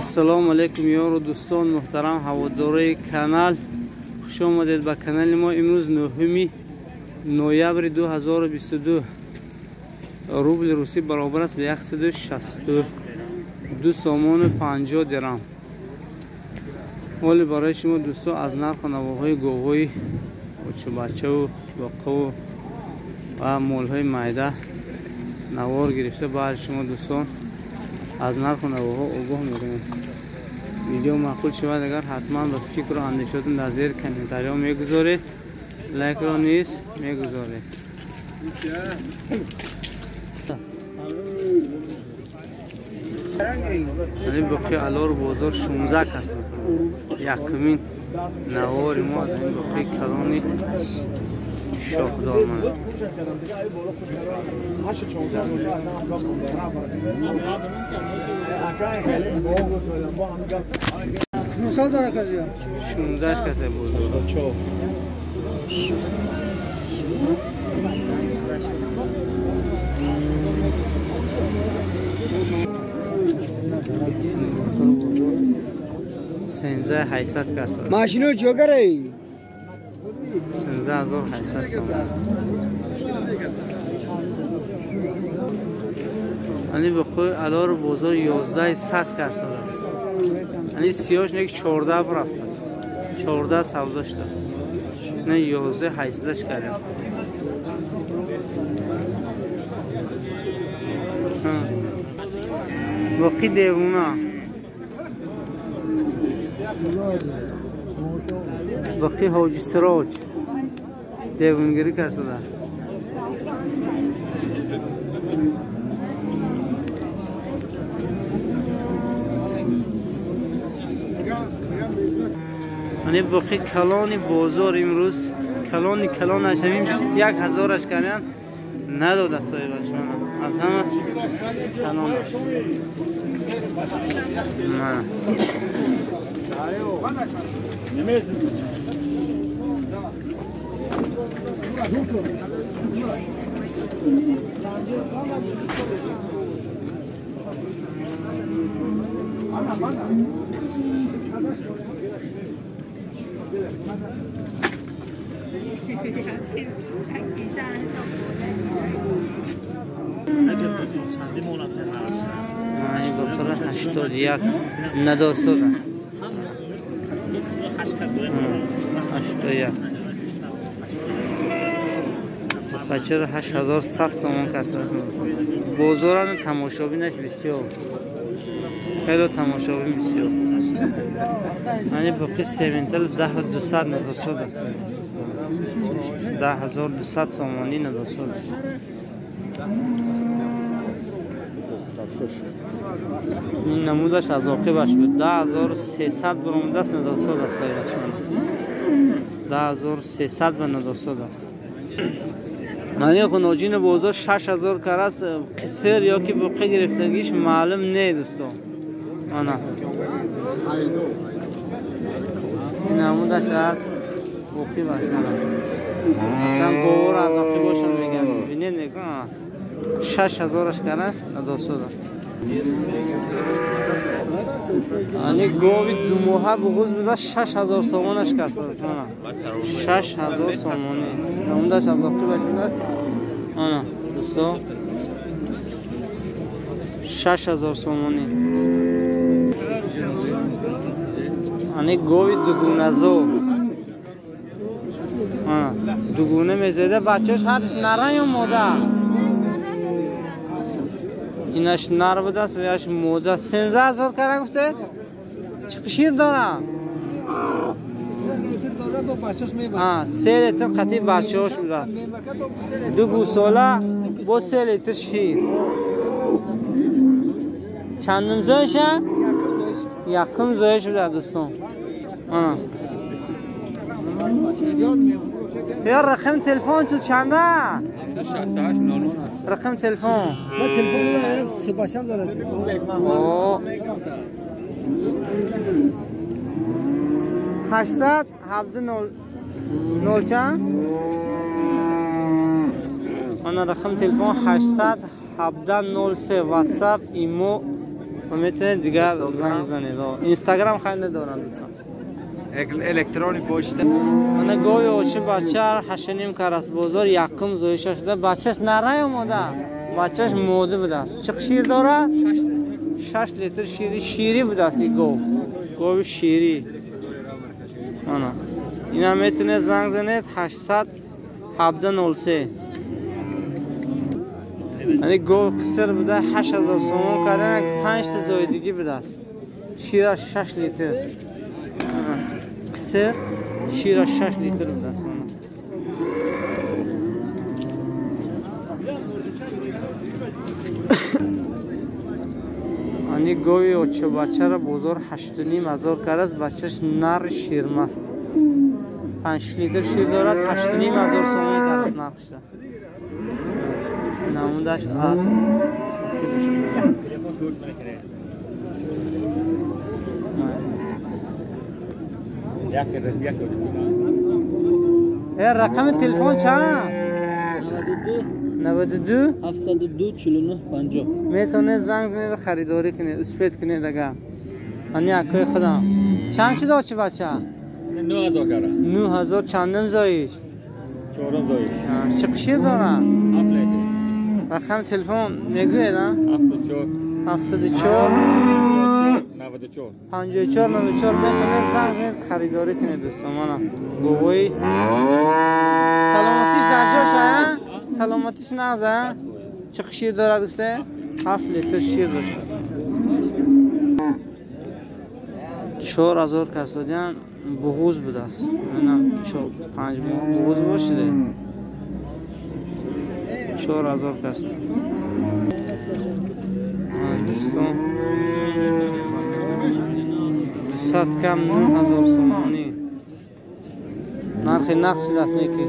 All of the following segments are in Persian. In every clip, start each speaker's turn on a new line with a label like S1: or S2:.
S1: السلام علیکم یار و دوستان محترم هواداری کانال، خوش آمدید به کانال ما. امروز 9 نوامبر 2022 روبل روسی برابر است به 162 سومون 50 درم. ولی برای شما دوستان از نرخ نواهای گاوهای بچه و باقه و مولهای معده نوار گرفته برای شما دوستان از نرخ نواها آگاه میکنیم. ویدیو معقول شود اگر حتما به فکر و اندیشتون در زیر کامنتاری ها میگذارید، لایک را نیز میگذارید. یعنی بقیه الار بازار 16 کس یکمین نوار ما از این بقیه کلانی شاخدار من شونزش کسی بزرگ 13800 کرد.
S2: ماشینو جوگره
S1: 13800 تومان. یعنی به خود الار بازار 11100 کرد است. یعنی سیاهش نه 14 رفت است. 14 سودا شده است. نه 11 800 کردیم. باقی دیوونه باقی حاجی سراج دیوونگیری کرده ده. یعنی باقی کلان بازار امروز کلان اشمین 21000 اش کردن نداده صاحب شما از همه کلان نه این بخوره 81 نداسته 81 بچه 8100 سومون کسر است. بازار تماشابی نش بسیار خیلی تماشابی بسیار. یعنی باقی سیمنتل 10200 نداسته است. 10200 سومانی نداسته است. این نمودش از عاقبش بود 10300 برآمده است نداسته است صاحب شما 10300 به نداسته است. یعنی خناجین بازار 6000 کرده است. قصر یا که بقیه گرفتگیش معلوم نه دوستان. آنا این نمودش از بقیه باشن اصلا گوار از عاقبشون میگن ببینید نگاه 6000 کرده است نداسته است. یعنی گاوی دو ماهه بغوز بده 6000 سومانش کرده است. 6000 سومانی نمودش از عاقبش بوده است. آنا دوستا 6000 سومانی. یعنی گاوی دوگونه زو دوگونه میزده بچهش هرش نره یا ماده اینش نر بوده است و یاش موده 13000 کرده گفته چه قشیر داره 3 لیتر قطعی بچه هاش بوده است 2 گوساله با 3 لیتر شیر چندم زایشه؟ یکم زایش بوده دوستان. یا رقم تلفن تو چنده؟
S3: 768 99
S1: رقم تلفن
S2: ما تلفن دارم سپاسم دارم
S1: اوه 800 70 چند؟ آن رقم تلفن 800 17 03 واتساپ ایمو و میتونید دیگر زنگ بزنید. اینستاگرام خیلی ندارم دوستان.
S3: الکترونی پشت
S1: من گوی اوچه بچه 8.5 کرس بازار یکم زویش شده. بچهش نره یا ماده؟ بچهش موده بوده است. چه شیر داره؟ 6 لیتر شیری بوده است این گوی شیری. آنا اینا میتونه زنگ زنید 800-1703. یعنی گو قصر بوده 8000 سومون کردن 5 تا زایدگی بوده است. شیر 6 لیتر قصر شیر 6 لیتر بوده است. یعنی گوی اوچه بچه را بزرگ 8,500 کرده است. بچهش نر شیرمست 5 لیتر شیر دارد. 8,500 سومون کرده است نرخش. نموندش هست. رقم تلفن چند؟ 92
S2: 702 49 50.
S1: میتونه زنگ زنید خریداری کنید اسپیت کنید اگرانی اکای خدا. چند چی داشت بچه؟
S3: 9000 کرده
S1: 9000 چندم زایش؟
S3: 4 زایش
S1: چه قشیر داره؟
S3: 7 لیتر
S1: رقم تلفن نگوید ها؟
S3: 704
S1: 54 94 میتونه زنگ زنید خریداری کنید دوستان. گوی سلامتیش در جاش ها؟ سلامتیش نازه؟ چه شیر داره گفته؟ 7 لیتر شیر داشته. 4000 کسادیان بغوز بوده است. منم 5 ماه بغوز باشده. 4000 کساد. دوستان 200 کم 9000 سومانی. نرخ نقصی دست نیکی.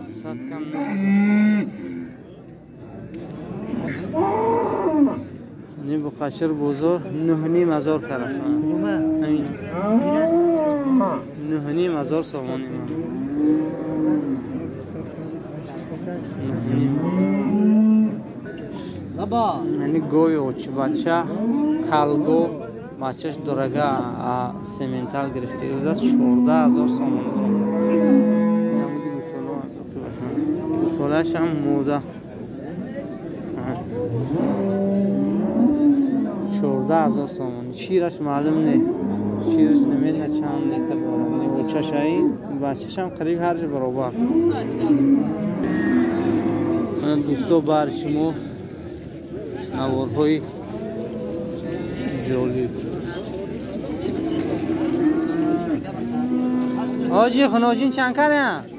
S1: 200 کم 9000. این با قشر بزرگ 9,500 کرده است. همین 9,500 سومانی.
S2: بابا
S1: یعنی گوی اوچ بچه کلگو بچهش دورگه سیمنتال گرفته بوده است. 14,000 سومانی دارم. نمودی گوساله هست که باشن. گوسالهش هم موده 14,000 سومانی. شیرش معلوم نه. شیرش نمیدونه چند لیتر داره. اوچش این بچهش هم قریب هر جا برابر. دوستو بر شما نوارهای جالب. آجی خنوجین چند کرده؟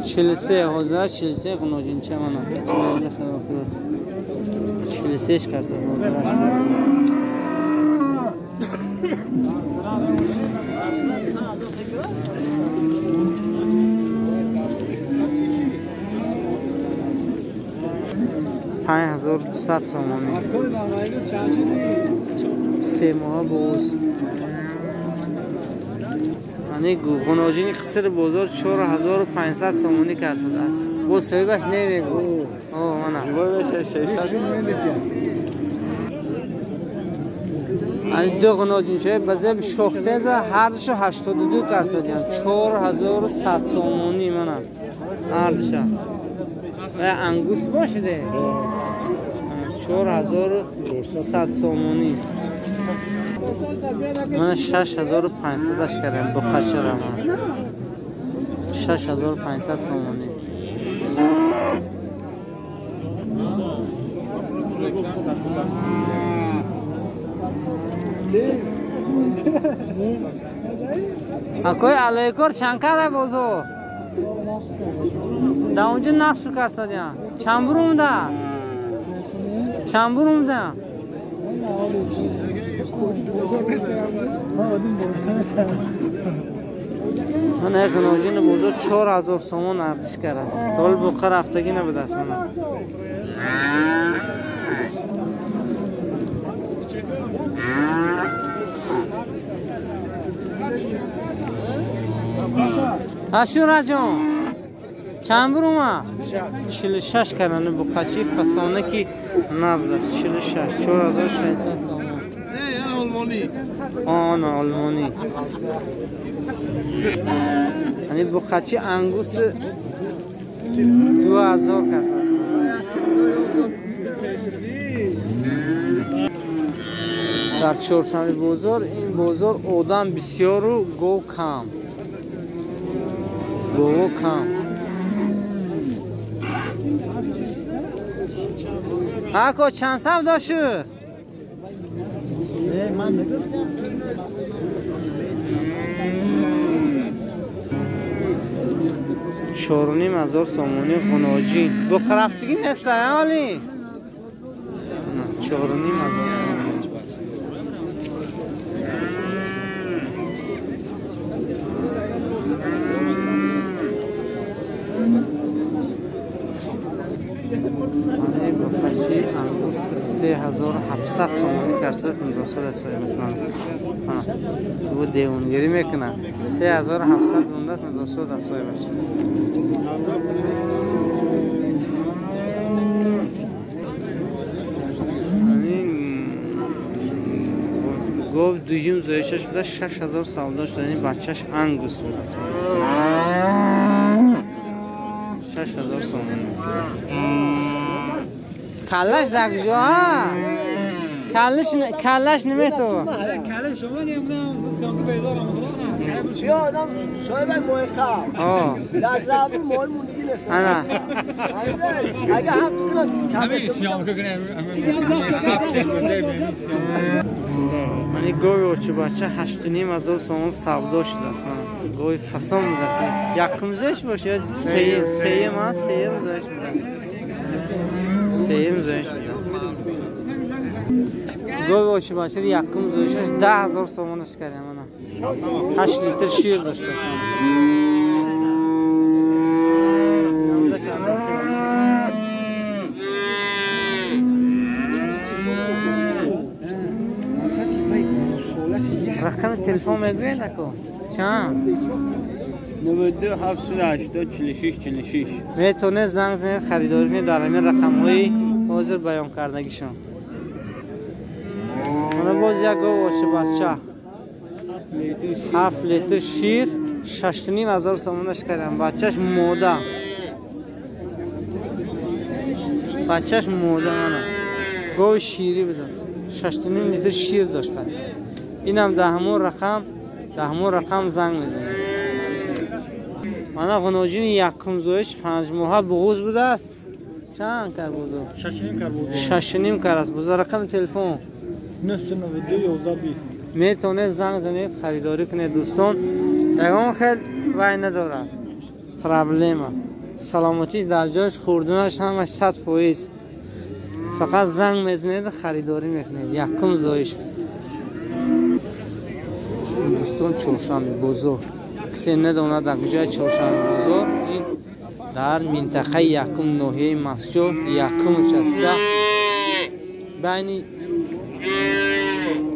S1: 43 حاضر 43 خنوجین چه منو 43 کرده. 5200 سومانی. 3 ماه بوز. یعنی خنوجین قصر بزرگ 4500 سومانی کرده است. با صاحبش نمیگو. منم. یعنی دو خنوجین چه بذب شخته ز هر شو 82 کرده. یعنی 4100 سومانی منم. هر شو. و انگوس باشده 4100 سومانی. من 6500 اش کردم با قشرم. 6500 سومانی. اکوی علیکور چند کرده بازو؟ در اونجا نقش کرد یا چند بروم ده؟ چند بروم ده؟ من یک خنوجین بزرگ 4000 سومون ارزش کرده است. تا بقر هفتگی نبوده است من. اشورا جان چند برومه؟ 46 کردن با قچی فسانه که نبود 46 4600 تومان.
S3: آلمانی.
S1: آن آلمانی. یعنی بخچی انگوست 2000 کس است. در چهارشنبه بازار این بازار آدم بسیار و گو کم. گو کم. آقا چند سودا شد؟ چهارونیم هزار سامانی خناجین دو قرفتگی نیست عالی. چهارونیم هزار سامانی. بخشی انگوست 3700 سامانی کرسه است. دوستا دستایی بشمن او دیونگیری میکنه 3700 بونده است. دوستا دستایی بشمن گفت دویم زویشش بوده 6000 سودا شده. این بچهش انگوست بوده است. 6000 سامانی. کلش در کجا؟ کلش نمیتو.
S2: کلش شما نمیدونم سانگی بیدارم درست
S4: یا آدم صاحب موقع لازم مول موندگی نیست.
S1: انا
S4: اگه حق کنم
S3: همین سیام که کنیم.
S1: من گوی اوچه بچه 8500 سامان سودا شده است. من گوی فسان بوده است. یکم زویش باشه سیم ها سیم زویش بوده. سیم زویش بوده. گوی اوچه بچه یکم زویشش 10000 سامانش کردیم. 8 لیتر شیر داشته است. رقم تلفن میگوی نکو چند؟
S3: 92 780 46 46.
S1: میتونه زنگ زنید خریداری کنید در همین رقم های حاضر بیان کردگیشون. من باز یک گوشه بچه 7 لیتر شیر 6500 سامانش کردم. بچهش موده. بچهش موده منو. گوی شیری بوده است. 6.5 لیتر شیر داشتن. اینم دهمون رقم زنگ میزنه. من غنوجین یکم زویش 5 ماه بغوز بوده است. چند کار بودو؟ 6.5 کار است. بذار رقم تلفن
S2: 992 1120.
S1: میتونه زنگ زنید خریداری کنید دوستان. یگان خیلی وای نداره. پرابلمه. سلامتی در جایش خوردنش همش 100%. فقط زنگ میزنید خریداری میکنید. یکم زویش دوستان چهارشنبه بازار. کسی نداند در کجای چهارشنبه بازار. این در منطقه یکم ناحیه مسجد یکم چسکه بین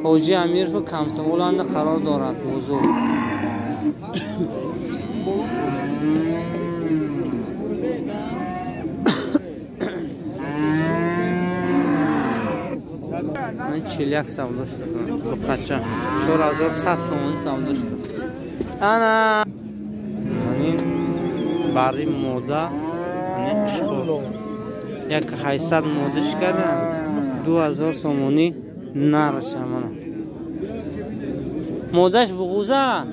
S1: حاجی امیر و کمسمولند قرار دارد بازار. من 41 سودا شده دو قچه 4100 سومانی سودا شده. انا این باری موده این اشکال یک 800 مودش کردن 2000 سومانی نرشه. من مودش بغوزه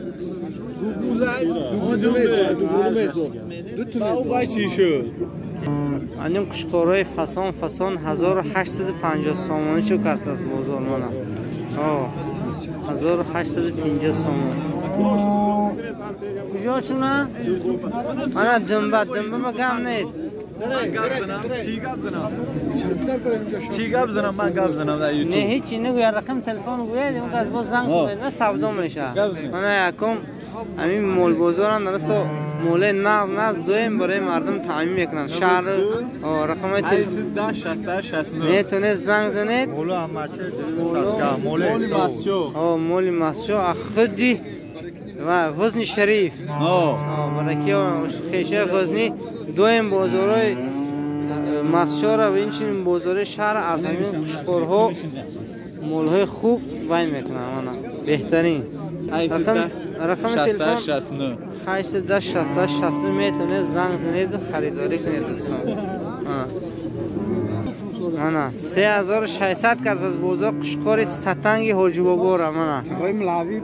S1: این قشقارای فسان 1850 سومانی شو کرده است بازار من. 1850 سومان. کجا شونه؟ من دنبه بگم نیست.
S3: چی گپ زنم من گپ زنم در یوتیوب.
S1: نه هیچی نگو. یا رقم تلفن گوید اون از باز زنگ کنید نه سودا میشه. من یکم همین مول بازار درسو مول ناز دویم برای مردم تعمیم میکنن. شهر رقم تلفن
S3: 69
S1: میتونه زنگ زنید.
S5: مول امچه
S1: مول مسجد خودی و غزنی شریف. برای که خیشه غزنی دویم بازارای مسجارا و این چنین بازار شهر از همین قشقارها مولهای خوب وای میکنن آنها بهترین رقم تلفن 810 60 60 میتونه زنگ زنید و خریداری کنید دوستان. آنا 3600 کرد از بازار قشقار ستنگ حاجی بابا را مانا
S2: آقای ملاوی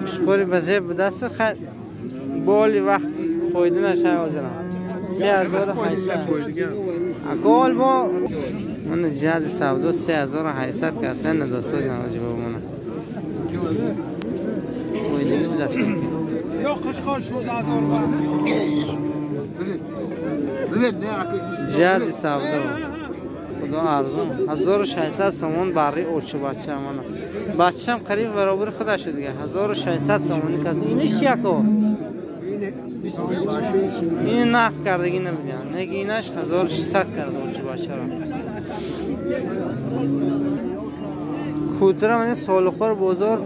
S1: قشقاری بزه به دست خد بالی وقت فایده نشه حاضرم 3800 اقال با من جهاز سودا 3800 کرد نداسته حاجی بابا مانا فایده به دست کنید
S2: یا قشقار شد
S1: جهاز سودا خدا ارزون 1600 سومون برای اوچه بچه امانا بچه هم قریب برابر خدا شد دیگه 1600 سومونی کرد اینش چیه کو این نقد کردگی نمیدیم نگی اینش 1600 کرد اوچه بچه را کودره من سال خور بازار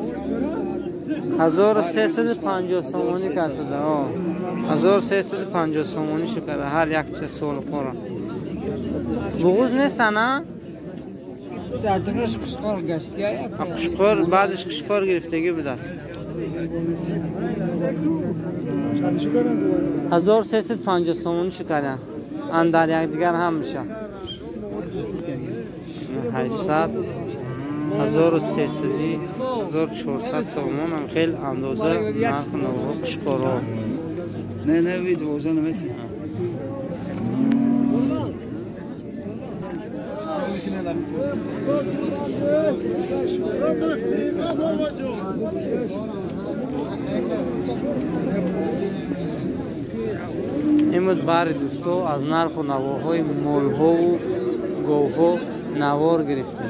S1: 1350 سومونی کرد 1350 سومونی شو کرده هر یک چه سال خورم بغوز نیستن نه؟
S2: درش قشقار گشتی
S1: قشقار بعضش قشقار گرفتگی بود است 1350 سومونی شو کرده اندر یک دیگر هم میشه 800 1300 1400 سومون هم خیلی اندازه نقد نوع قشقار ها
S4: نه ویدیو نمیشه
S1: این بود باری دوستو از نرخ و نواهای مولها و گوها نوار گرفته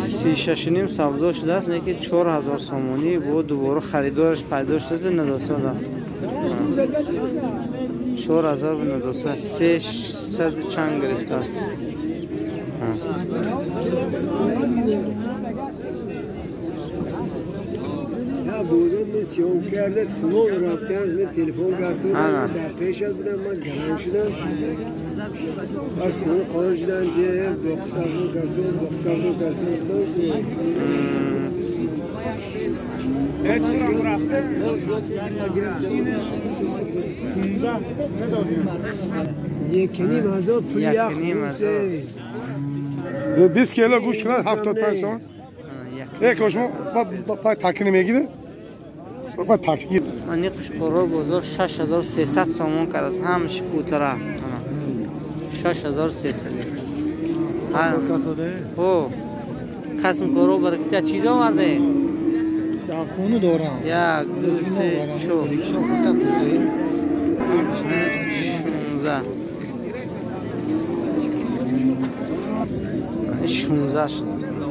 S1: 36.5 سودا شده است نه که 4000 سومونی بود دوباره خریدارش پیدا شده نداسته ده 4000 به نداسته 300 چند گرفته است
S4: بودم مسیون کرده تو راستی از من تلفن کرده در پیش بودم من گرم شدم اصلا قرار شدن که بقصابو کرده یکنی مزا پول یک
S6: 20 کیلو گوشت کنند 75 سوم یک شما با تاکی نمیگیره با تاکی
S1: من قشقارا بازار 6300 سومون کرد از هم شکوتره 6300 او قسم کارو برای که چیزا ورده
S2: در خونه دارم
S1: 1 2 3 4 16 شد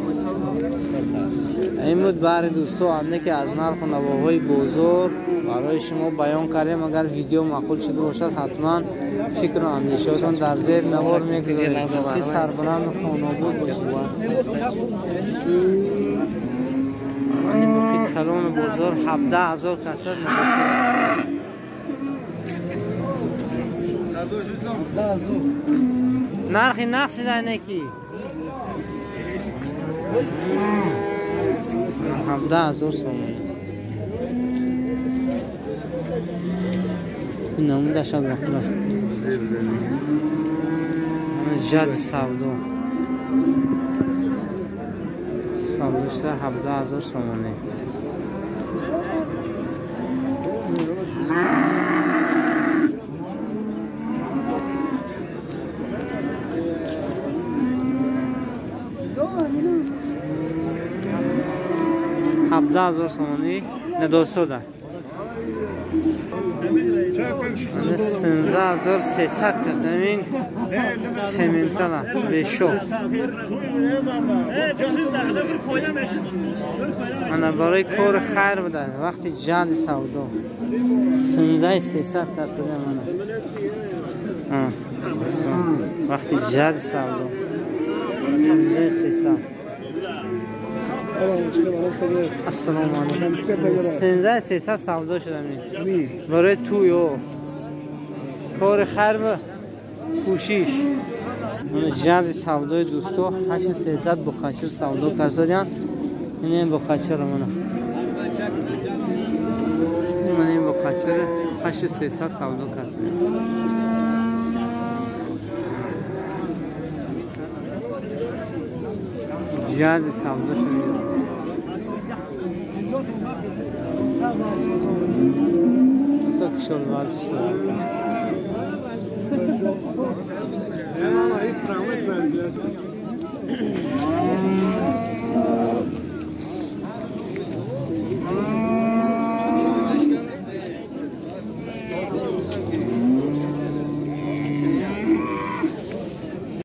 S1: این بود برای دوستو همه که از نرخ و نواهای بازار برای شما بیان کردیم اگر ویدیو معقول شده باشد حتما فکر و اندیشاتون در زیر نوار میگذارید که سربلند خانابود باشید این بخید کلان بازار 17000 کسر نرخی نقصی در نکی 17000 سومون این نمونه شد بخلا جاز سودا سوداشته 17000 سومونه $17000 سومونی نداسته ده 13300 که زمین سمنتالا بشو من برای کار خیر بودن وقتی جاز سودا 13300 که زمین وقتی جاز سودا 13300 السلام علیکم 13300 سودا شده می برای تویو کار خرب کوشش اون جاز سودای دوستو 8300 بخچر سودا کردن این بخچر منو من این بخچر 8300 سودا کردم جاز سودا شده ساک شلوار